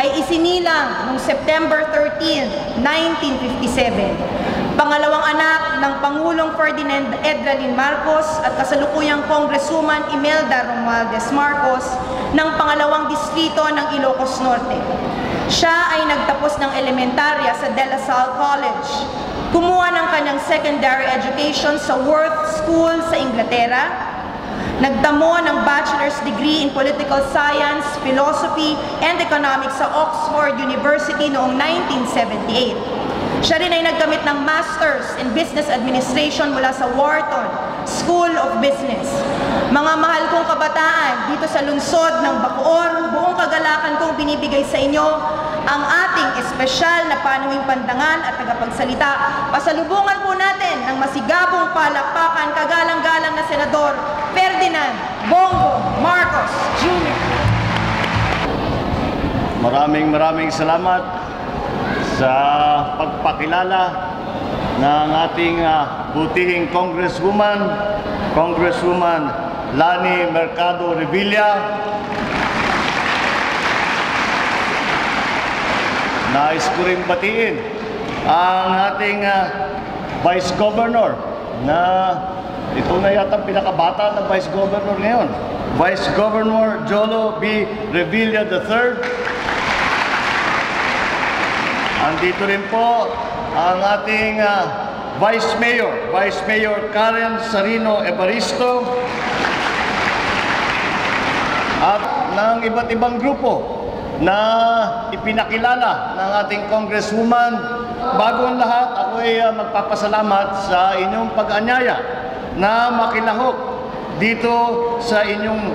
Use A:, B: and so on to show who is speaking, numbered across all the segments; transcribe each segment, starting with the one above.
A: ay isinilang noong September 13, 1957. Pangalawang anak ng Pangulong Ferdinand Edralin Marcos at kasalukuyang Congresswoman Imelda Romualdez Marcos ng pangalawang distrito ng Ilocos Norte. Siya ay nagtapos ng elementarya sa De La Salle College. Kumuha ng kanyang secondary education sa Worth School sa Inglaterra. Nagdamo ng bachelor's degree in political science, philosophy, and economics sa Oxford University noong 1978. Siya rin ay nagkamit ng master's in business administration mula sa Wharton School of Business. Mga mahal kong kabataan, dito sa lungsod ng Bacoor, buong kagalakan kong binibigay sa inyo ang ating espesyal na panuwing pandangan at tagapagsalita. Pasalubungan po natin ng masigabong palakpakan kagalang-galang na Senador Ferdinand Bongo Marcos Jr.
B: Maraming salamat sa pagpakilala ng ating butihing Congresswoman Lani Mercado Revilla. Nais ko rin batiin ang ating Vice Governor na ito na yata pinakabata na Vice Governor ngayon. Vice Governor Jolo B. Revilla III. Andito rin po ang ating Vice Mayor Karen Sarino Evaristo at ng iba't ibang grupo na ipinakilala ng ating Congresswoman. Bago ang lahat, ako ay magpapasalamat sa inyong pag-anyaya na makilahok dito sa inyong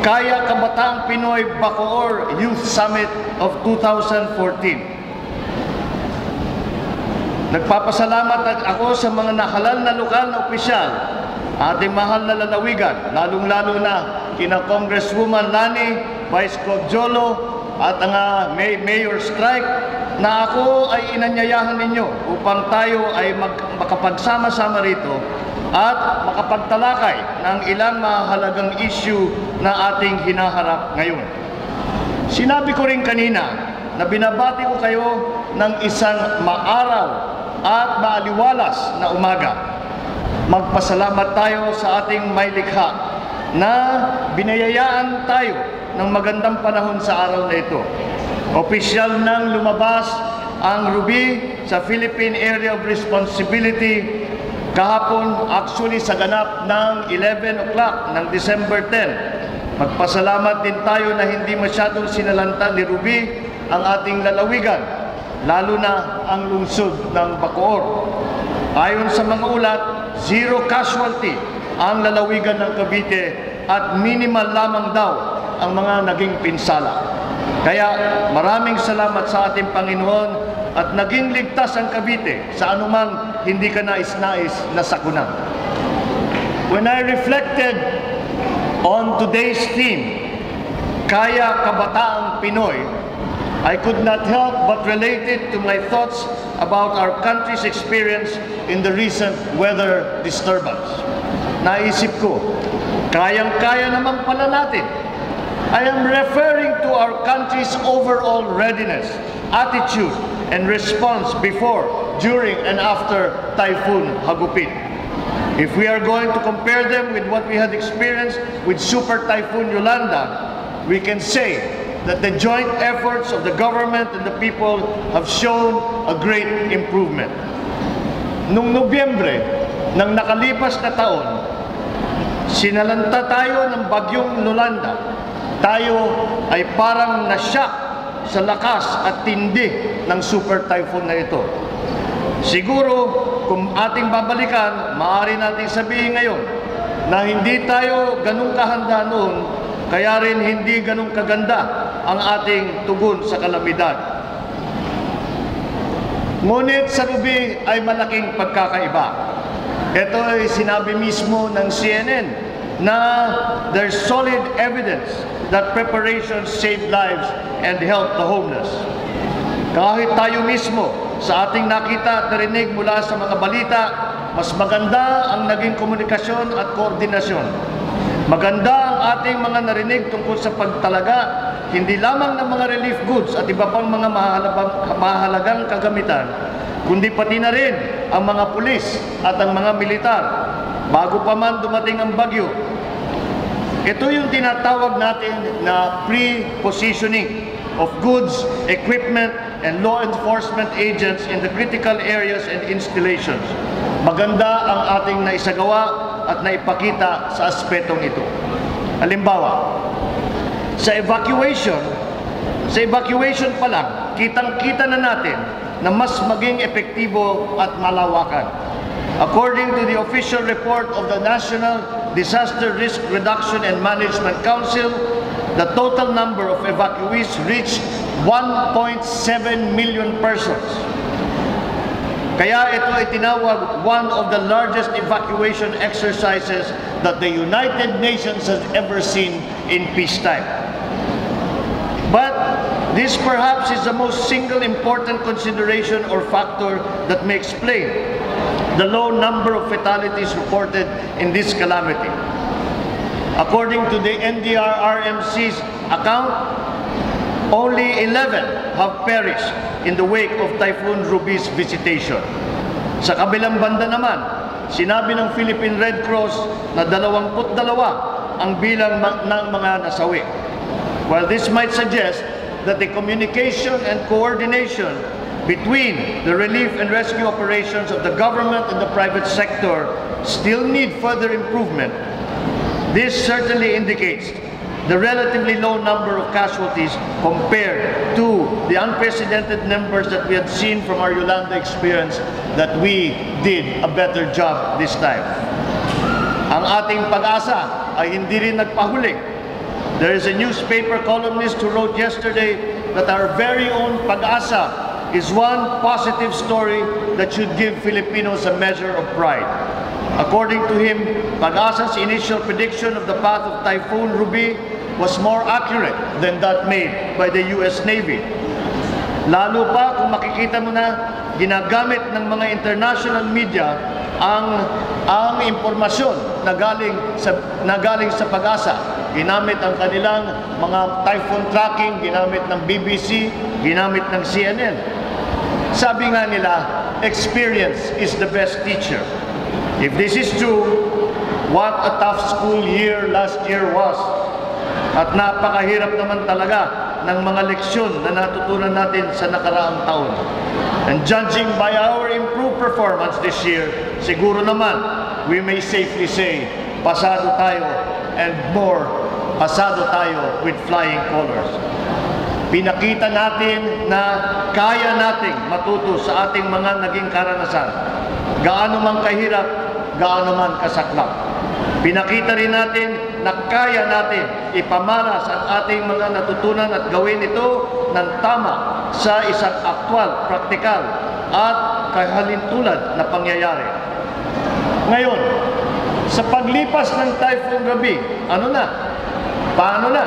B: Kaya Kabataang Pinoy Bacoor Youth Summit of 2014. Nagpapasalamat ako sa mga nahalal na lokal na opisyal, ating mahal na lalawigan, lalong-lalo na kina Congresswoman Lani, Vice Gov Jolo, at ang Mayor Strike, na ako ay inanyayahan ninyo upang tayo ay makapagsama-sama rito at makapagtalakay ng ilang mahalagang issue na ating hinaharap ngayon. Sinabi ko rin kanina na binabati ko kayo ng isang maaraw at maaliwalas na umaga. Magpasalamat tayo sa ating may likha na binayayaan tayo ng magandang panahon sa araw na ito. Opisyal nang lumabas ang Ruby sa Philippine Area of Responsibility kahapon, actually sa ganap ng 11 o'clock ng December 10. Magpasalamat din tayo na hindi masyadong sinalanta ni Ruby ang ating lalawigan, lalo na ang lungsod ng Bacoor. Ayon sa mga ulat, 0 casualty ang lalawigan ng Cavite at minimal lamang daw ang mga naging pinsala. Kaya maraming salamat sa ating Panginoon at naging ligtas ang Cavite sa anumang hindi ka nais-nais na sakuna. When I reflected on today's theme, Kaya Kabataang Pinoy, I could not help but relate it to my thoughts about our country's experience in the recent weather disturbance. Naisip ko, kayang-kaya naman pala natin. I am referring to our country's overall readiness, attitude, and response before, during, and after Typhoon Hagupit. If we are going to compare them with what we had experienced with Super Typhoon Yolanda, we can say that the joint efforts of the government and the people have shown a great improvement. Noong Nobyembre ng nakalipas na taon, sinalanta tayo ng bagyong Yolanda. Tayo ay parang nasyak sa lakas at tindi ng super typhoon na ito. Siguro, kung ating babalikan, maaari nating sabihin ngayon na hindi tayo ganun kahanda noon, kaya rin hindi ganun kaganda ang ating tugon sa kalamidad. Ngunit sa Ruby ay malaking pagkakaiba. Ito ay sinabi mismo ng CNN na there's solid evidence that preparations save lives and help the homeless. Kahit tayo mismo sa ating nakita at narinig mula sa mga balita, mas maganda ang naging komunikasyon at koordinasyon. Maganda ang ating mga narinig tungkol sa pagtalaga hindi lamang ng mga relief goods at iba pang mga mahalagang kagamitan, kundi pati na rin ang mga pulis at ang mga militar bago pa man dumating ang bagyo. Ito yung tinatawag natin na pre-positioning of goods, equipment, and law enforcement agents in the critical areas and installations. Maganda ang ating naisagawa at naipakita sa aspetong ito. Halimbawa, sa evacuation pa lang, kitang-kita na natin na mas maging epektibo at malawakan. According to the official report of the National Disaster Risk Reduction and Management Council, the total number of evacuees reached 1.7 million persons. Kaya ito ay tinawag one of the largest evacuation exercises that the United Nations has ever seen in peacetime. But this perhaps is the most single important consideration or factor that may explain the low number of fatalities reported in this calamity. According to the NDRRMC's account, only 11 have perished in the wake of Typhoon Ruby's visitation. Sa kabilang banda naman, sinabi ng Philippine Red Cross na 22 ang bilang ng mga nasawi. While this might suggest that the communication and coordination between the relief and rescue operations of the government and the private sector still need further improvement, this certainly indicates the relatively low number of casualties compared to the unprecedented numbers that we had seen from our Yolanda experience, that we did a better job this time. Ang ating pag-asa ay hindi rin nagpahuli. There is a newspaper columnist who wrote yesterday that our very own pag-asa is one positive story that should give Filipinos a measure of pride. According to him, Pag-asa's initial prediction of the path of Typhoon Ruby was more accurate than that made by the US Navy. Lalo pa kung makikita mo na ginagamit ng mga international media ang impormasyon na galing sa Pag-asa. Ginamit ang kanilang mga typhoon tracking, ginamit ng BBC, ginamit ng CNN. Sabi nga nila, experience is the best teacher. If this is true, what a tough school year last year was. At napakahirap naman talaga ng mga leksyon na natutunan natin sa nakaraang taon. And judging by our improved performance this year, siguro naman, we may safely say, pasado tayo and more, pasado tayo with flying colors. Pinakita natin na kaya nating matuto sa ating mga naging karanasan. Gaano man kahirap, gaano man kasaklap. Pinakita rin natin na kaya natin ipamalas ang ating mga natutunan at gawin ito ng tama sa isang aktwal, praktikal at kahalintulad na pangyayari. Ngayon, sa paglipas ng Typhoon Ruby, ano na? Paano na?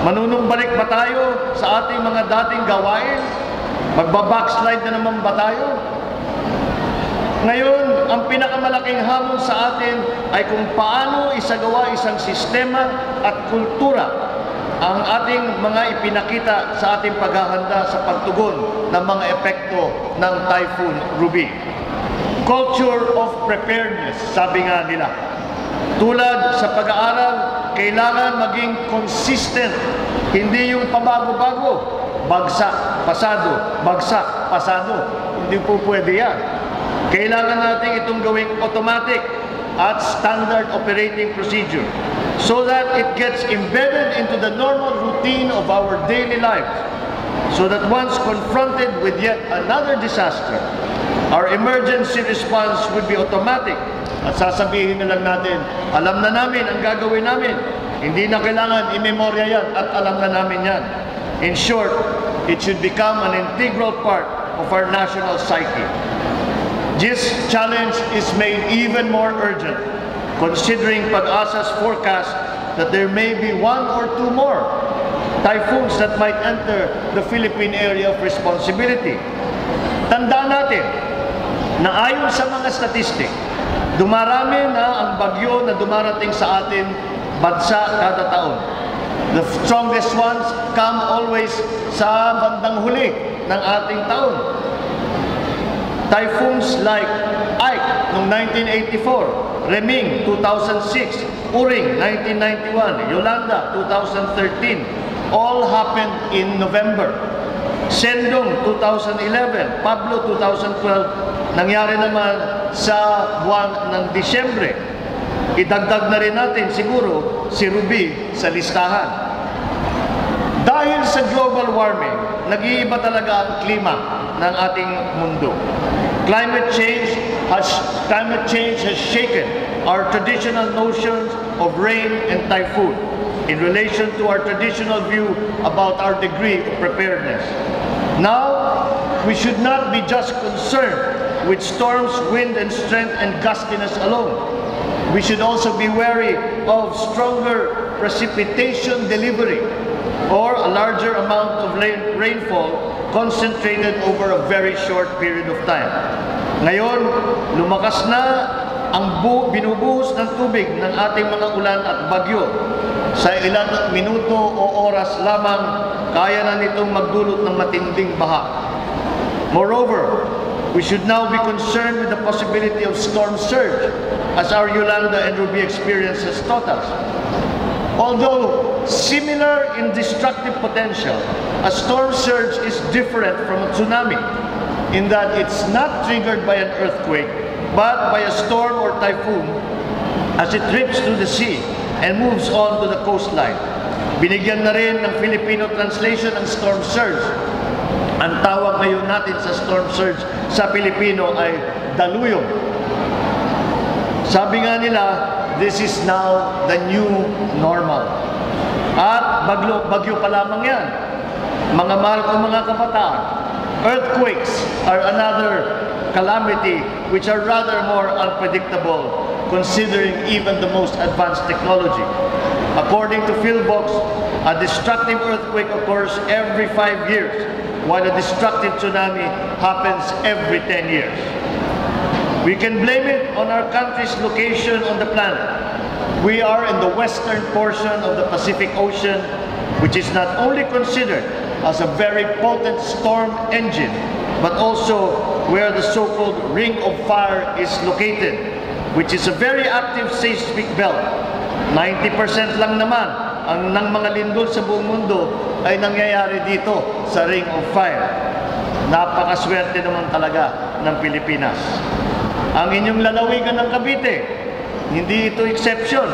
B: Manunumbalik ba tayo sa ating mga dating gawain? Magbabackslide na naman ba tayo? Ngayon, ang pinakamalaking hamon sa atin ay kung paano isagawa isang sistema at kultura ang ating mga ipinakita sa ating paghahanda sa pagtugon ng mga epekto ng Typhoon Ruby. Culture of preparedness, sabi nga nila. Tulad sa pag-aaral, kailangan maging consistent. Hindi yung pabago-bago. Bagsak, pasado, bagsak, pasado. Hindi po pwede yan. Kailangan natin itong gawing automatic at standard operating procedure so that it gets embedded into the normal routine of our daily lives, so that once confronted with yet another disaster, our emergency response would be automatic. At sasabihin na lang natin, alam na namin ang gagawin namin. Hindi na kailangan i-memorya yan at alam na namin yan. In short, it should become an integral part of our national psyche. This challenge is made even more urgent considering Pag-asa's forecast that there may be 1 or 2 more typhoons that might enter the Philippine area of responsibility. Tandaan natin na ayon sa mga statistic, Dumarami na ang bagyo na dumarating sa atin bansa kada taon. The strongest ones come always sa bandang huli ng ating taon. Typhoons like Ike noong 1984, Reming 2006, Uring 1991, Yolanda 2013, all happened in November. Sendong 2011, Pablo 2012, nangyari naman sa buwan ng Disyembre. Idagdag na rin natin siguro si Ruby sa listahan. Dahil sa global warming, nag-iiba talaga ang klima ng ating mundo. Climate change has shaken our traditional notions of rain and typhoon in relation to our traditional view about our degree of preparedness. Now, we should not be just concerned with storms, wind, and strength and gustiness alone. We should also be wary of stronger precipitation delivery or a larger amount of rainfall concentrated over a very short period of time. Ngayon, lumakas na ang binubuhos ng tubig ng ating mga ulan at bagyo. Sa ilang minuto o oras lamang, kaya na nitong magdulot ng matinding baha. Moreover, we should now be concerned with the possibility of storm surge, as our Yolanda and Ruby experience has taught us. Although similar in destructive potential, a storm surge is different from a tsunami in that it's not triggered by an earthquake, but by a storm or typhoon as it rips through the sea and moves on to the coastline. Binigyan na rin ng Filipino translation ang storm surge. Ang tawag ngayon natin sa storm surge sa Pilipino ay daluyong. Sabi nga nila, this is now the new normal. At bagyo pa lamang yan. Mga mahal kong mga kabataan, earthquakes are another calamity which are rather more unpredictable considering even the most advanced technology. According to PhilVox, a destructive earthquake occurs every 5 years, while a destructive tsunami happens every 10 years. We can blame it on our country's location on the planet. We are in the western portion of the Pacific Ocean, which is not only considered as a very potent storm engine, but also where the so-called Ring of Fire is located, which is a very active seismic belt. 90% lang naman ang ng mga lindol sa buong mundo ay nangyayari dito sa Ring of Fire. Napakaswerte naman talaga ng Pilipinas. Ang inyong lalawigan ng Cavite, hindi ito exception.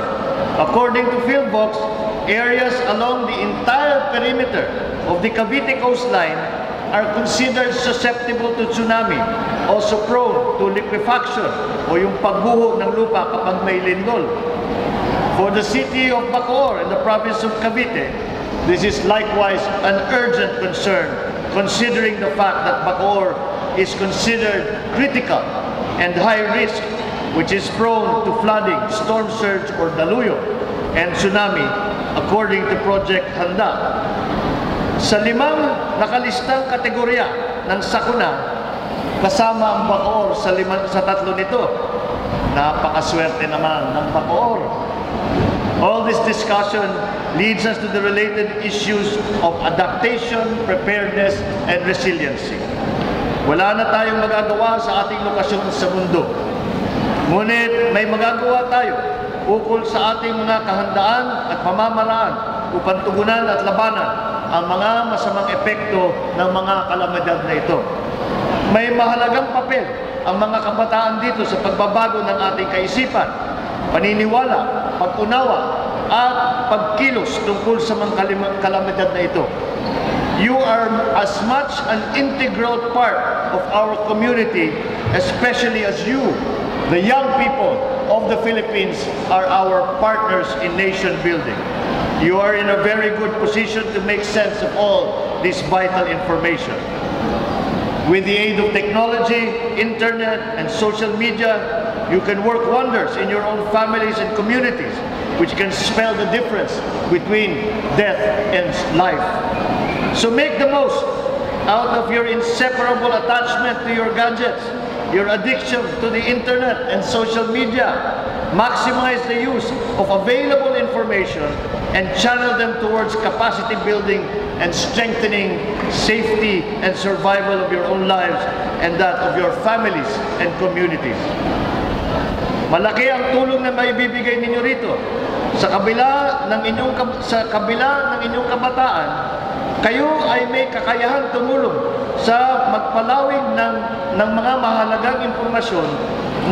B: According to PhilVox, areas along the entire perimeter of the Cavite coastline are considered susceptible to tsunami, also prone to liquefaction o yung pagbuho ng lupa kapag may lindol. For the city of Bacoor in the province of Cavite, this is likewise an urgent concern considering the fact that Bacoor is considered critical and high risk, which is prone to flooding, storm surge, or daluyo, and tsunami, according to Project Handa. Sa 5 nakalistang kategorya ng sakuna, kasama ang Bacoor sa 3 nito. Napakaswerte naman ng Bacoor. All this discussion leads us to the related issues of adaptation, preparedness, and resiliency. Wala na tayong magagawa sa ating lokasyon sa mundo. Ngunit may magagawa tayo ukol sa ating mga kahandaan at pamamaraan upang tugunan at labanan ang mga masamang epekto ng mga kalamidad na ito. May mahalagang papel ang mga kabataan dito sa pagbabago ng ating kaisipan, paniniwala, pag-unawa, at pagkilos tungkol sa mga kalamidad na ito. You are as much an integral part of our community, especially as you, the young people of the Philippines, are our partners in nation building. You are in a very good position to make sense of all this vital information. With the aid of technology, internet, and social media, you can work wonders in your own families and communities, which can spell the difference between death and life. So make the most out of your inseparable attachment to your gadgets, your addiction to the internet and social media. Maximize the use of available information and channel them towards capacity building and strengthening safety and survival of your own lives and that of your families and communities. Malaki ang tulong na maibibigay ninyo rito. Sa kabila ng inyong kabataan, kayo ay may kakayahan tumulong sa magpalawig ng mga mahalagang impormasyon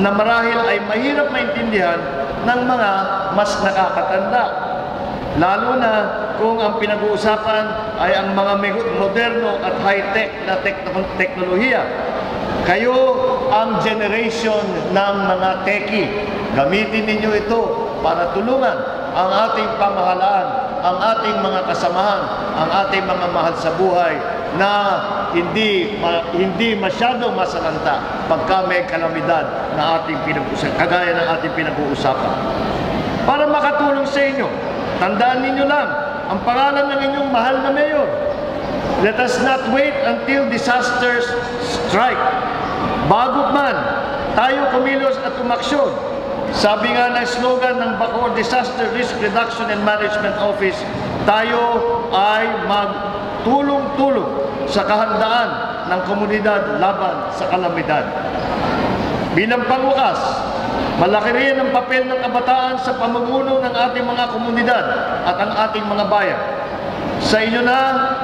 B: na marahil ay mahirap maintindihan ng mga mas nakakatanda. Lalo na kung ang pinag-uusapan ay ang mga moderno at high-tech na teknolohiya. Kayo ang generation ng mga techie. Gamitin ninyo ito para tulungan ang ating pamahalaan, ang ating mga kasamahan, ang ating mga mahal sa buhay na hindi masyadong masalanta pagka may kalamidad na kagaya ng ating pinag-uusapan. Para makatulong sa inyo, tandaan ninyo lang ang pangalan ng inyong mahal na mayor. Let us not wait until disasters strike. Bago man tayo kumilos at umaksyon, sabi nga ng slogan ng Bacoor Disaster Risk Reduction and Management Office, tayo ay magtulong-tulong sa kahandaan ng komunidad laban sa kalamidad. Bilang pangwakas, malaki rin ang papel ng kabataan sa pamumuno ng ating mga komunidad at ang ating mga bayan. Sa inyo na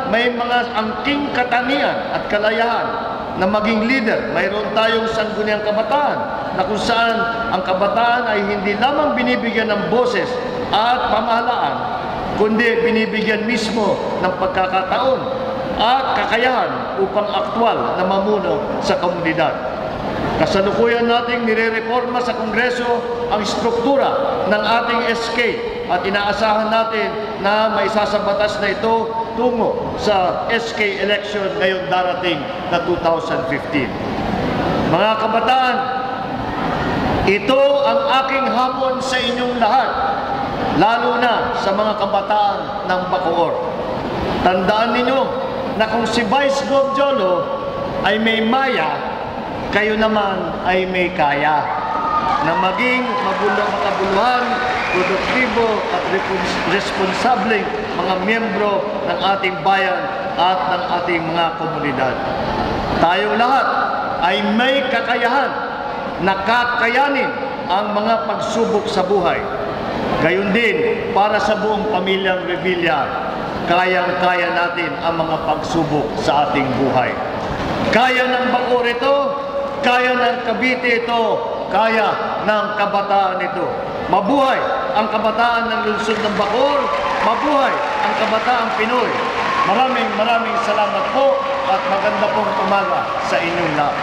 B: may mga angking katangian at kalayahan na maging leader. Mayroon tayong sangguniang kabataan na kung saan ang kabataan ay hindi lamang binibigyan ng boses at pamahalaan, kundi binibigyan mismo ng pagkakataon at kakayahan upang aktwal na mamuno sa komunidad. Kasalukuyan nating nire-reforma sa Kongreso ang struktura ng ating SK at inaasahan natin na maisasabatas na ito tungo sa SK election ngayong darating na 2015. Mga kabataan, ito ang aking hamon sa inyong lahat, lalo na sa mga kabataan ng Bacoor. Tandaan ninyo na kung si Vice Gov Jolo ay may maya, kayo naman ay may kaya na maging makabuluhan, produktibo at responsableng mga miyembro ng ating bayan at ng ating mga komunidad. Tayong lahat ay may kakayahan na kakayanin ang mga pagsubok sa buhay. Gayon din para sa buong pamilyang Revilla, kayang-kaya natin ang mga pagsubok sa ating buhay. Kaya ng Bacoor ito, kaya ng Cavite ito, kaya ng kabataan ito. Mabuhay ang kabataan ng lungsod ng Bacoor, mabuhay ang kabataang Pinoy. Maraming salamat po at maganda pong umaga sa inyong lahat.